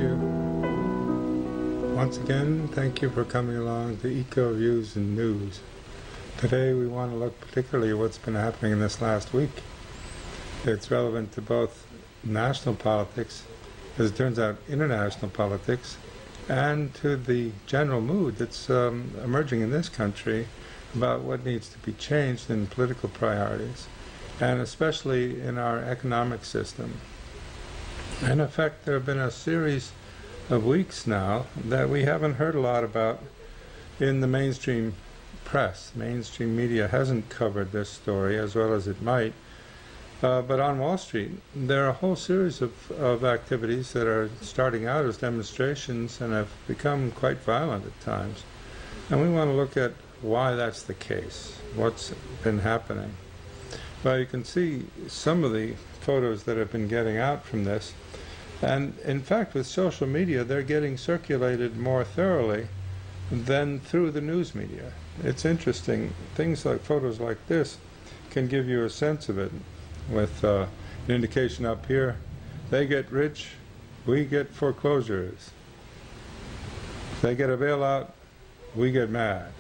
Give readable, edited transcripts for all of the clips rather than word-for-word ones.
you. Once again, thank you for coming along to Eco Views and News. Today we want to look particularly at what's been happening in this last week. It's relevant to both national politics, as it turns out international politics, and to the general mood that's emerging in this country about what needs to be changed in political priorities, and especially in our economic system. In effect, there have been a series of weeks now that we haven't heard a lot about in the mainstream press. Mainstream media hasn't covered this story as well as it might. But on Wall Street, there are a whole series of activities that are starting out as demonstrations and have become quite violent at times. And we want to look at why that's the case, what's been happening. Well, you can see some of the photos that have been getting out from this. And in fact, with social media, they're getting circulated more thoroughly than through the news media. It's interesting. Things like photos like this can give you a sense of it, with an indication up here. They get rich, we get foreclosures. They get a bailout, we get mad.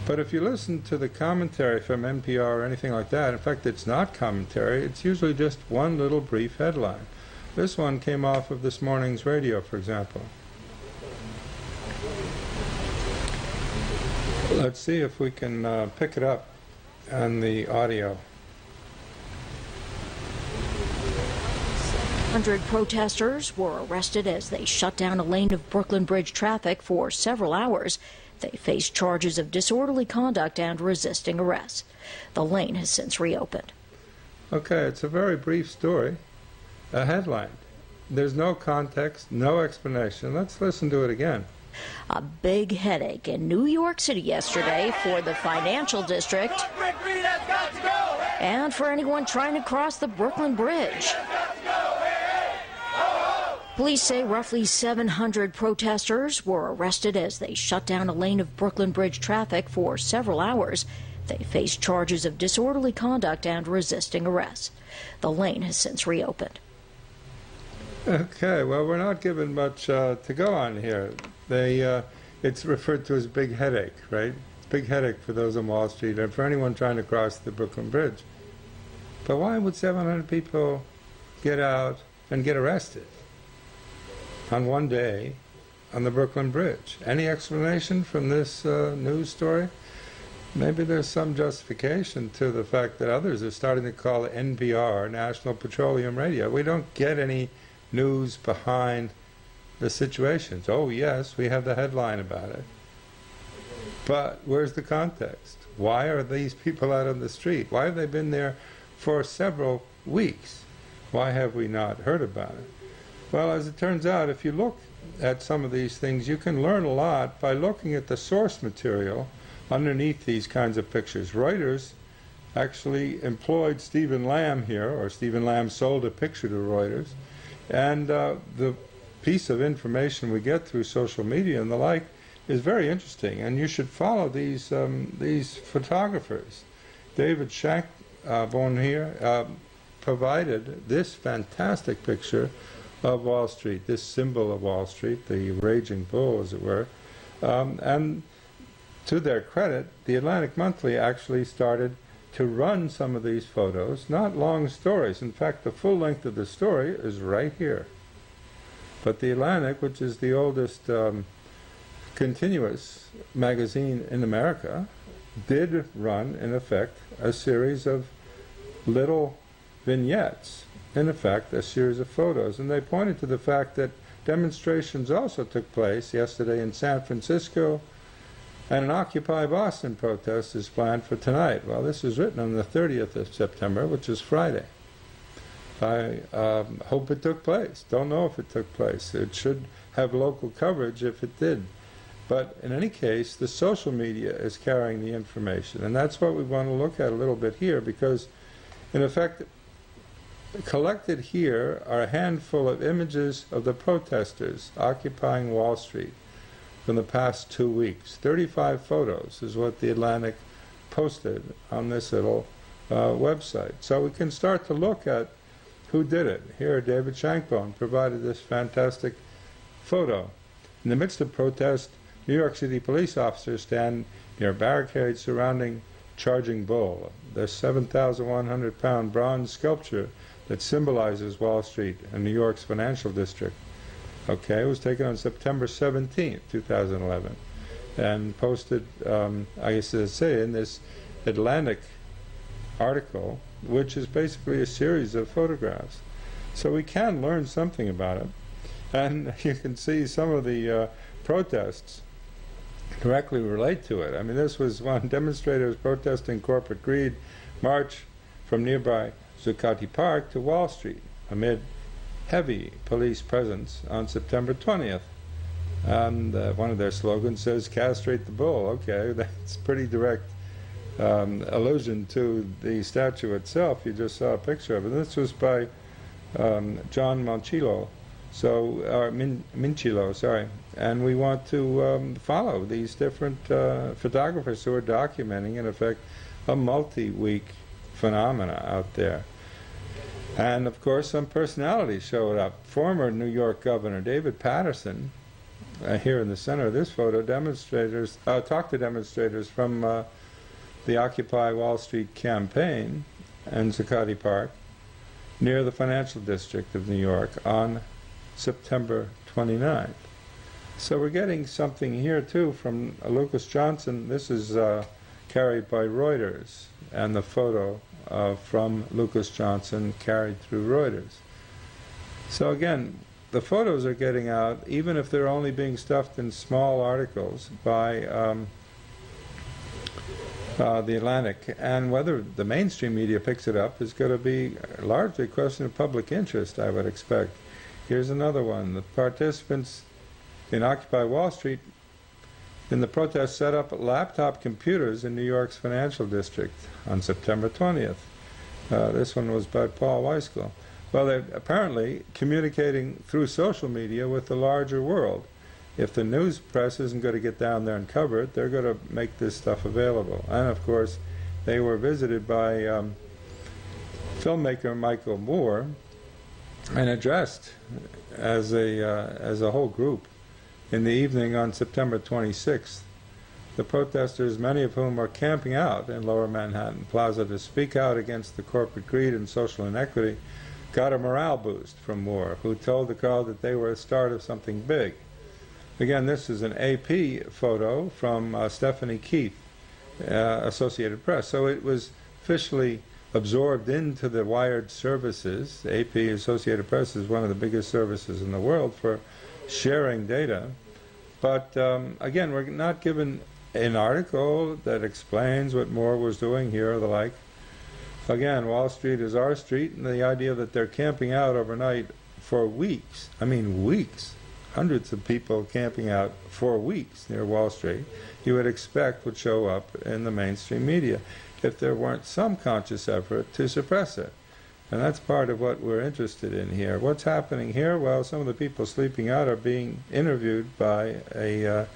But if you listen to the commentary from NPR or anything like that, in fact, it's not commentary, it's usually just one little brief headline. This one came off of this morning's radio, for example. Let's see if we can pick it up on the audio. 100 protesters were arrested as they shut down a lane of Brooklyn Bridge traffic for several hours. They face charges of disorderly conduct and resisting arrest. The lane has since reopened. Okay, it's a very brief story, a headline. There's no context, no explanation. Let's listen to it again. A big headache in New York City yesterday for the financial district and for anyone trying to cross the Brooklyn Bridge. Police say roughly 700 protesters were arrested as they shut down a lane of Brooklyn Bridge traffic for several hours. They face charges of disorderly conduct and resisting arrest. The lane has since reopened. Okay, well, we're not given much to go on here. It's referred to as big headache, right? Big headache for those on Wall Street and for anyone trying to cross the Brooklyn Bridge. But why would 700 people get out and get arrested on one day on the Brooklyn Bridge? Any explanation from this news story? Maybe there's some justification to the fact that others are starting to call NPR, National Petroleum Radio. We don't get any news behind the situations. Oh yes, we have the headline about it. But where's the context? Why are these people out on the street? Why have they been there for several weeks? Why have we not heard about it? Well, as it turns out, if you look at some of these things, you can learn a lot by looking at the source material underneath these kinds of pictures. Reuters actually employed Stephen Lamb here, or Stephen Lamb sold a picture to Reuters, and the piece of information we get through social media and the like is very interesting, and you should follow these photographers. David Shankborn here provided this fantastic picture of Wall Street, this symbol of Wall Street, the raging bull, as it were. And to their credit, the Atlantic Monthly actually started to run some of these photos, not long stories. In fact, the full length of the story is right here. But the Atlantic, which is the oldest continuous magazine in America, did run, in effect, a series of little vignettes, in effect, a series of photos. And they pointed to the fact that demonstrations also took place yesterday in San Francisco, and an Occupy Boston protest is planned for tonight. Well, this is written on the 30th of September, which is Friday. I hope it took place. Don't know if it took place. It should have local coverage if it did. But in any case, the social media is carrying the information. And that's what we want to look at a little bit here, because, in effect, collected here are a handful of images of the protesters occupying Wall Street from the past 2 weeks. 35 photos is what the Atlantic posted on this little website. So we can start to look at who did it. Here, David Shankbone provided this fantastic photo. In the midst of protest, New York City police officers stand near barricades surrounding Charging Bull, the 7,100-pound bronze sculpture that symbolizes Wall Street and New York's financial district. Okay, it was taken on September 17th, 2011, and posted, I guess to say, in this Atlantic article, which is basically a series of photographs. So we can learn something about it. And you can see some of the protests directly relate to it. I mean, this was one demonstrators protesting corporate greed march from nearby Zuccotti Park to Wall Street amid heavy police presence on September 20th. And one of their slogans says, "Castrate the bull." Okay, that's pretty direct allusion to the statue itself. You just saw a picture of it. This was by John Minchillo. Minchillo, sorry. And we want to follow these different photographers who are documenting, in effect, a multi-week phenomena out there. And of course, some personalities showed up. Former New York Governor David Paterson, here in the center of this photo, talked to demonstrators from the Occupy Wall Street campaign in Zuccotti Park, near the financial district of New York, on September 29th. So we're getting something here too from Lucas Johnson. This is carried by Reuters, and the photo from Lucas Johnson carried through Reuters. So again, the photos are getting out, even if they're only being stuffed in small articles by the Atlantic, and whether the mainstream media picks it up is going to be largely a question of public interest, I would expect. Here's another one. The participants in Occupy Wall Street in the protest set up laptop computers in New York's financial district on September 20th. This one was by Paul Weiskel. Well, they're apparently communicating through social media with the larger world. If the news press isn't going to get down there and cover it, they're going to make this stuff available. And of course, they were visited by filmmaker Michael Moore and addressed as a whole group in the evening on September 26th. The protesters, many of whom are camping out in Lower Manhattan Plaza to speak out against the corporate greed and social inequity, got a morale boost from Moore, who told the crowd that they were the start of something big. Again, this is an AP photo from Stephanie Keith, Associated Press. So it was officially absorbed into the wired services. AP, Associated Press, is one of the biggest services in the world for sharing data. But again, we're not given an article that explains what Moore was doing here or the like. Again, Wall Street is our street, and the idea that they're camping out overnight for weeks, I mean weeks, hundreds of people camping out for weeks near Wall Street, you would expect would show up in the mainstream media if there weren't some conscious effort to suppress it. And that's part of what we're interested in here. What's happening here? Well, some of the people sleeping out are being interviewed by a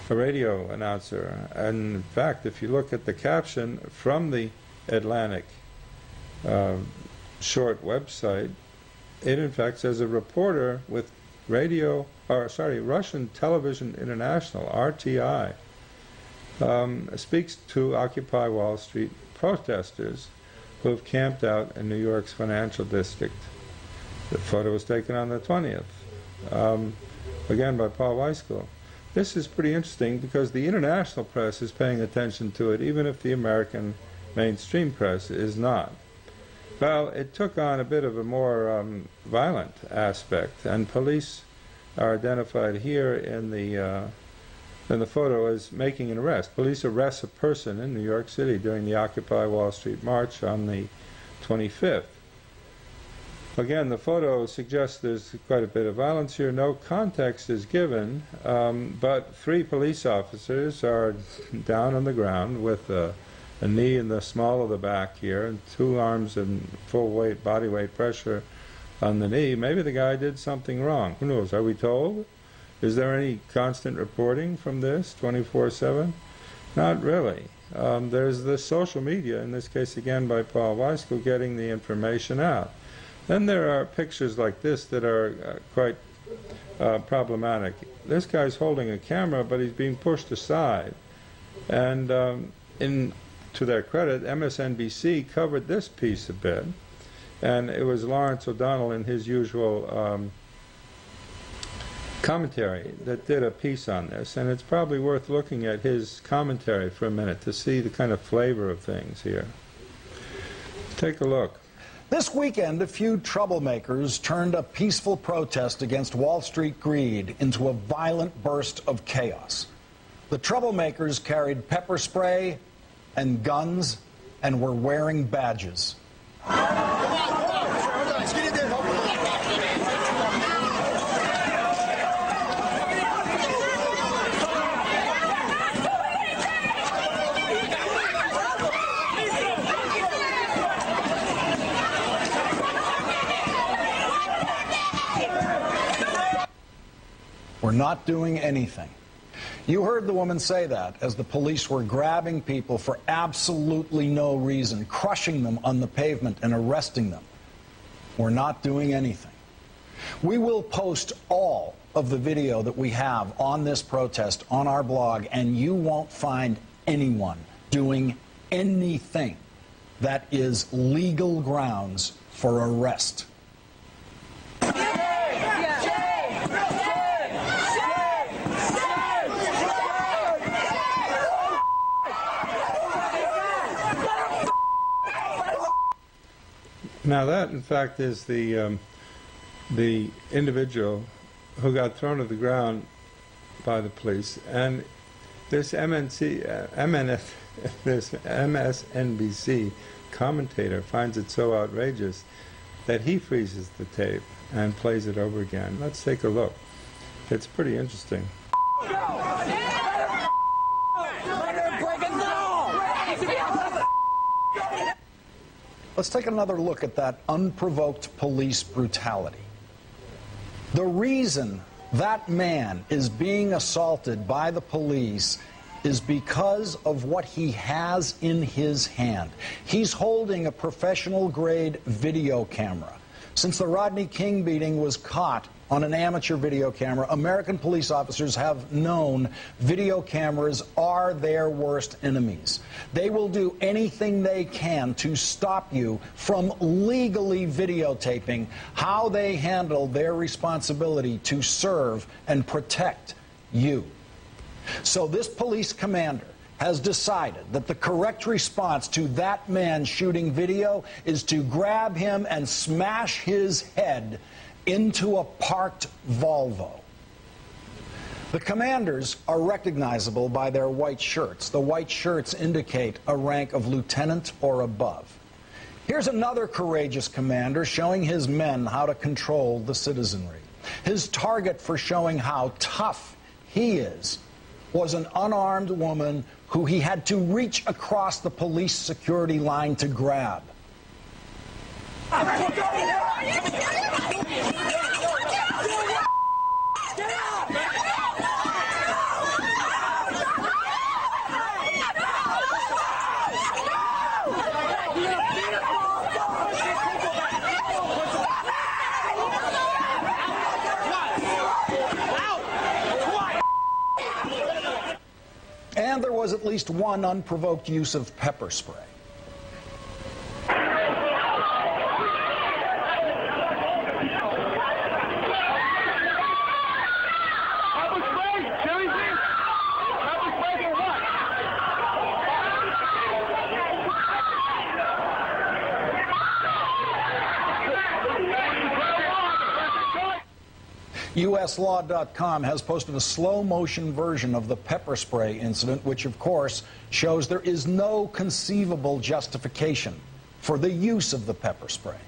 radio announcer. And in fact, if you look at the caption from the Atlantic short website, it in fact says a reporter with Russian Television International, RTI, speaks to Occupy Wall Street protesters who have camped out in New York's financial district. The photo was taken on the 20th, again by Paul Weiskel. This is pretty interesting because the international press is paying attention to it, even if the American mainstream press is not. Well, it took on a bit of a more violent aspect, and police are identified here in the photo as making an arrest. Police arrest a person in New York City during the Occupy Wall Street march on the 25th. Again, the photo suggests there's quite a bit of violence here. No context is given, but 3 police officers are down on the ground with a knee in the small of the back here, and 2 arms and full weight, body weight pressure on the knee. Maybe the guy did something wrong. Who knows? Are we told? Is there any constant reporting from this 24/7? Not really. There's the social media, in this case again by Paul Weiskel, getting the information out. Then there are pictures like this that are quite problematic. This guy's holding a camera, but he's being pushed aside. And to their credit, MSNBC covered this piece a bit. And it was Lawrence O'Donnell in his usual commentary that did a piece on this. And it's probably worth looking at his commentary for a minute to see the kind of flavor of things here. Take a look. This weekend, a few troublemakers turned a peaceful protest against Wall Street greed into a violent burst of chaos. The troublemakers carried pepper spray and guns and were wearing badges. We're not doing anything. You heard the woman say that as the police were grabbing people for absolutely no reason, crushing them on the pavement and arresting them. We're not doing anything. We will post all of the video that we have on this protest on our blog, and you won't find anyone doing anything that is legal grounds for arrest. Now that, in fact, is the individual who got thrown to the ground by the police, and this MSNBC commentator finds it so outrageous that he freezes the tape and plays it over again. Let's take a look. It's pretty interesting. Let's take another look at that unprovoked police brutality. The reason that man is being assaulted by the police is because of what he has in his hand. He's holding a professional-grade video camera. Since the Rodney King beating was caught on an amateur video camera, American police officers have known video cameras are their worst enemies. They will do anything they can to stop you from legally videotaping how they handle their responsibility to serve and protect you. So this police commander has decided that the correct response to that man shooting video is to grab him and smash his head into a parked Volvo. The commanders are recognizable by their white shirts. The white shirts indicate a rank of lieutenant or above. Here's another courageous commander showing his men how to control the citizenry. His target for showing how tough he is was an unarmed woman who he had to reach across the police security line to grab. And there was at least one unprovoked use of pepper spray. USLaw.com has posted a slow-motion version of the pepper spray incident, which, of course, shows there is no conceivable justification for the use of the pepper spray.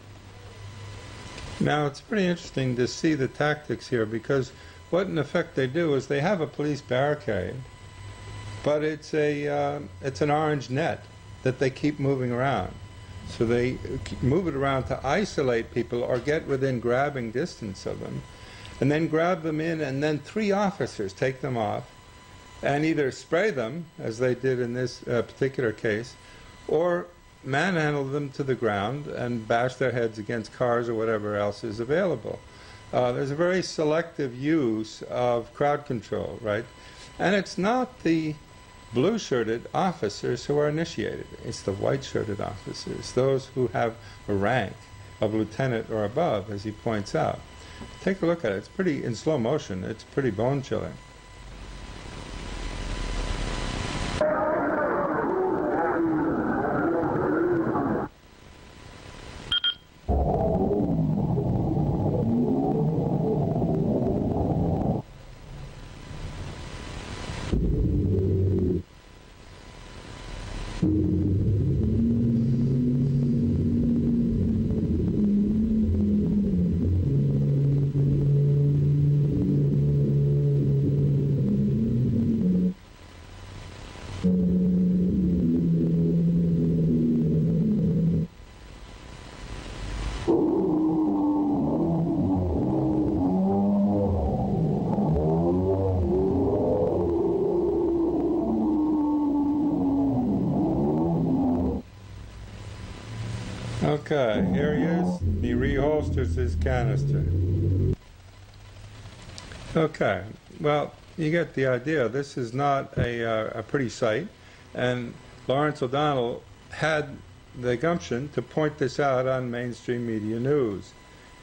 Now, it's pretty interesting to see the tactics here, because what, in effect, they do is they have a police barricade, but it's an orange net that they keep moving around. So they move it around to isolate people or get within grabbing distance of them, and then grab them in, and then 3 officers take them off and either spray them, as they did in this particular case, or manhandle them to the ground and bash their heads against cars or whatever else is available. There's a very selective use of crowd control, right? And it's not the blue-shirted officers who are initiated. It's the white-shirted officers, those who have a rank of lieutenant or above, as he points out. Take a look at it. It's pretty, in slow motion, it's pretty bone-chilling. Okay, here he is. He reholsters his canister. Okay, well, you get the idea. This is not a pretty sight, and Lawrence O'Donnell had the gumption to point this out on mainstream media news.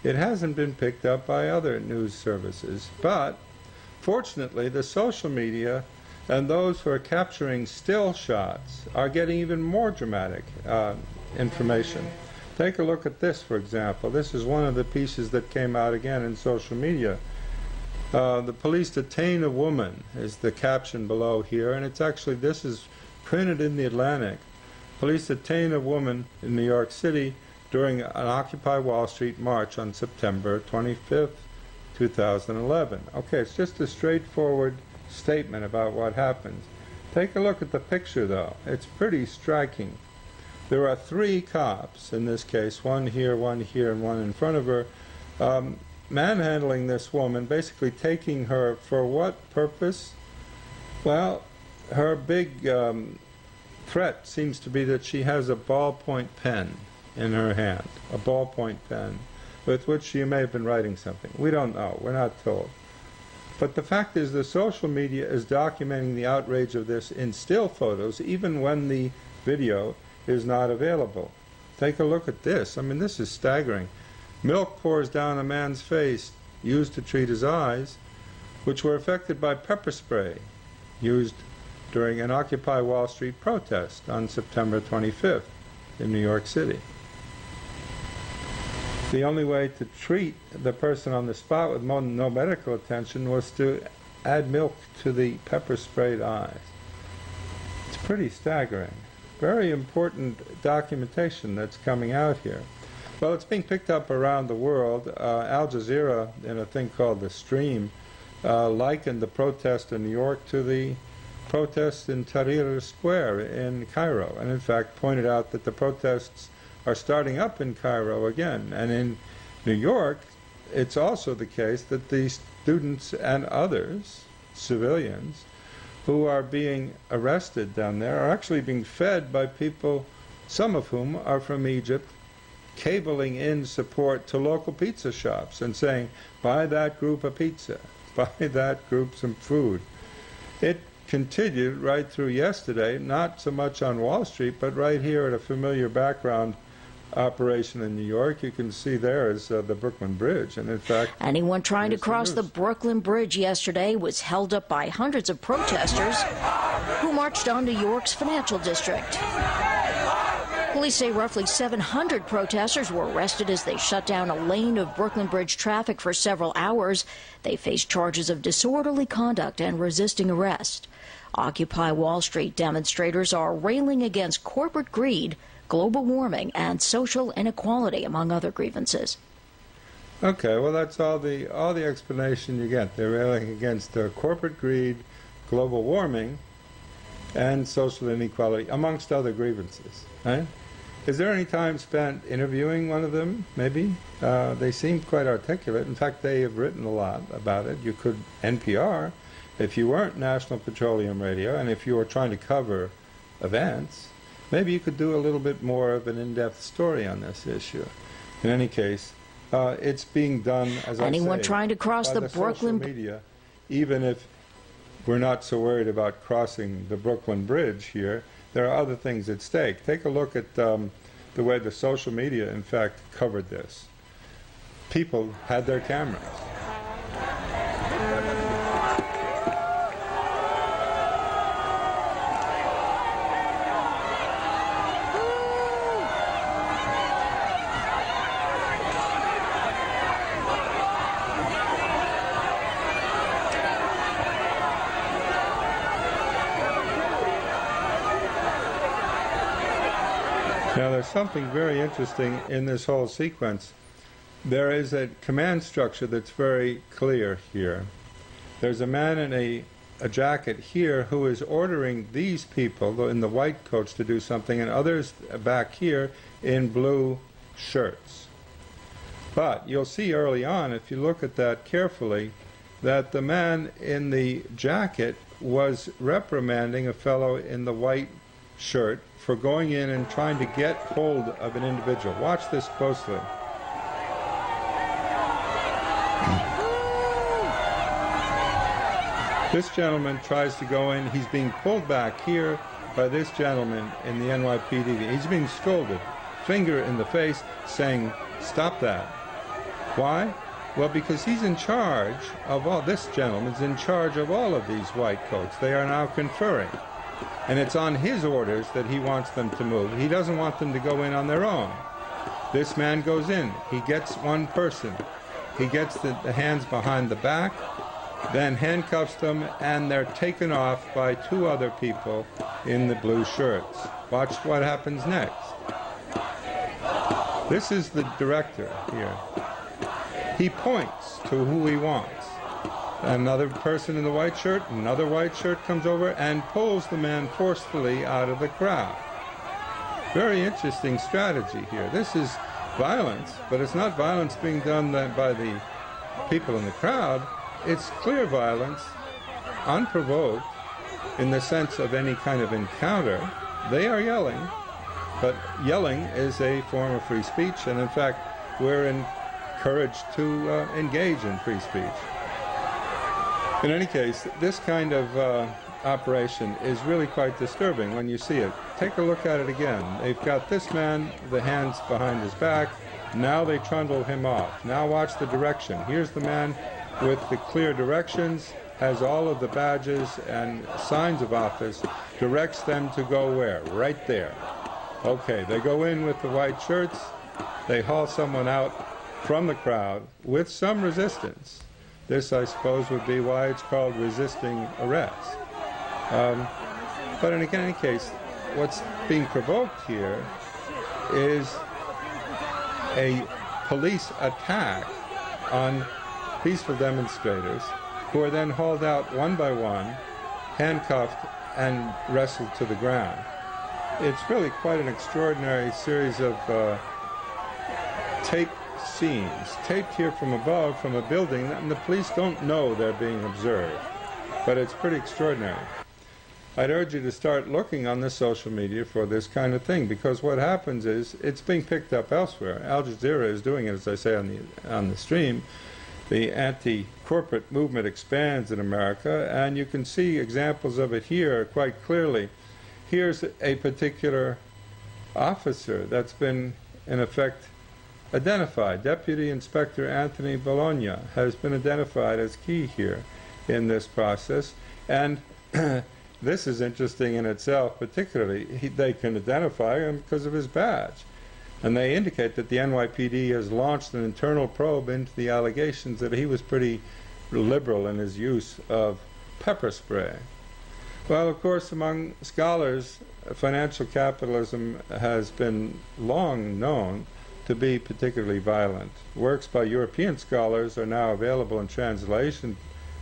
It hasn't been picked up by other news services, but fortunately the social media and those who are capturing still shots are getting even more dramatic information. Take a look at this, for example. This is one of the pieces that came out again in social media. The police detain a woman is the caption below here, and it's actually, this is printed in the Atlantic. Police detain a woman in New York City during an Occupy Wall Street march on September 25th, 2011. Okay, it's just a straightforward statement about what happens. Take a look at the picture, though. It's pretty striking. There are three cops, in this case, one here, and one in front of her, manhandling this woman, basically taking her for what purpose? Well, her big threat seems to be that she has a ballpoint pen in her hand, a ballpoint pen, with which she may have been writing something. We don't know. We're not told. But the fact is the social media is documenting the outrage of this in still photos, even when the video is not available. Take a look at this. I mean, this is staggering. Milk pours down a man's face, used to treat his eyes, which were affected by pepper spray, used during an Occupy Wall Street protest on September 25th in New York City. The only way to treat the person on the spot with no medical attention was to add milk to the pepper sprayed eyes. It's pretty staggering. Very important documentation that's coming out here. Well, it's being picked up around the world. Al Jazeera, in a thing called The Stream, likened the protest in New York to the protests in Tahrir Square in Cairo, and in fact pointed out that the protests are starting up in Cairo again. And in New York, it's also the case that the students and others, civilians, who are being arrested down there are actually being fed by people, some of whom are from Egypt, cabling in support to local pizza shops and saying, buy that group a pizza, buy that group some food. It continued right through yesterday, not so much on Wall Street, but right here at a familiar background operation in New York. You can see there is the Brooklyn Bridge, and in fact, anyone trying to cross the Brooklyn Bridge yesterday was held up by hundreds of protesters who marched on New York's financial district. Police say roughly 700 protesters were arrested as they shut down a lane of Brooklyn Bridge traffic for several hours. They face charges of disorderly conduct and resisting arrest. Occupy Wall Street demonstrators are railing against corporate greed, global warming, and social inequality, among other grievances. Okay, well, that's all the explanation you get. They're railing against corporate greed, global warming, and social inequality, amongst other grievances. Right? Is there any time spent interviewing one of them, maybe? They seem quite articulate. In fact, they have written a lot about it. You could, NPR, if you weren't National Petroleum Radio, and if you were trying to cover events, maybe you could do a little bit more of an in-depth story on this issue. In any case, it's being done, as I say, Anyone trying to cross by the social Brooklyn media, even if we're not so worried about crossing the Brooklyn Bridge here, there are other things at stake. Take a look at the way the social media, in fact, covered this. People had their cameras. Now, there's something very interesting in this whole sequence. There is a command structure that's very clear here. There's a man in a jacket here who is ordering these people in the white coats to do something, and others back here in blue shirts. But you'll see early on, if you look at that carefully, that the man in the jacket was reprimanding a fellow in the white shirt for going in and trying to get hold of an individual. Watch this closely. This gentleman tries to go in. He's being pulled back here by this gentleman in the NYPD. He's being scolded, finger in the face, saying, "Stop that." Why? Well, because he's in charge of all, this gentleman's in charge of all of these white coats. They are now conferring. And it's on his orders that he wants them to move. He doesn't want them to go in on their own. This man goes in. He gets one person. He gets the hands behind the back, then handcuffs them, and they're taken off by two other people in the blue shirts. Watch what happens next. This is the director here. He points to who he wants. Another person in the white shirt, another white shirt comes over and pulls the man forcefully out of the crowd. Very interesting strategy here. This is violence, but it's not violence being done by the people in the crowd. It's clear violence, unprovoked, in the sense of any kind of encounter. They are yelling, but yelling is a form of free speech, and in fact, we're encouraged to engage in free speech. In any case, this kind of operation is really quite disturbing when you see it. Take a look at it again. They've got this man, the hands behind his back. Now they trundle him off. Now watch the direction. Here's the man with the clear directions, has all of the badges and signs of office, directs them to go where? Right there. Okay, they go in with the white shirts. They haul someone out from the crowd with some resistance. This, I suppose, would be why it's called resisting arrest. But in any case, what's being provoked here is a police attack on peaceful demonstrators who are then hauled out one by one, handcuffed, and wrestled to the ground. It's really quite an extraordinary series of tape scenes, taped here from above, from a building, and the police don't know they're being observed. But it's pretty extraordinary. I'd urge you to start looking on the social media for this kind of thing, because what happens is it's being picked up elsewhere. Al Jazeera is doing it, as I say on the stream. The anti-corporate movement expands in America, and you can see examples of it here quite clearly. Here's a particular officer that's been, in effect, identified. Deputy Inspector Anthony Bologna has been identified as key here in this process, and this is interesting in itself. Particularly, they can identify him because of his badge, and they indicate that the NYPD has launched an internal probe into the allegations that he was pretty liberal in his use of pepper spray. Well, of course, among scholars, financial capitalism has been long known to be particularly violent. Works by European scholars are now available in translation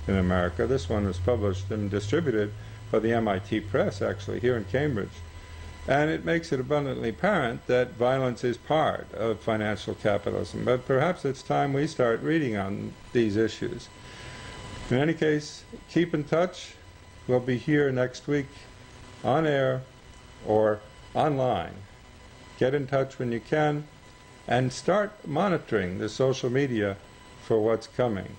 in America. This one was published and distributed by the MIT Press, actually, here in Cambridge. And it makes it abundantly apparent that violence is part of financial capitalism. But perhaps it's time we start reading on these issues. In any case, keep in touch. We'll be here next week on air or online. Get in touch when you can, and start monitoring the social media for what's coming.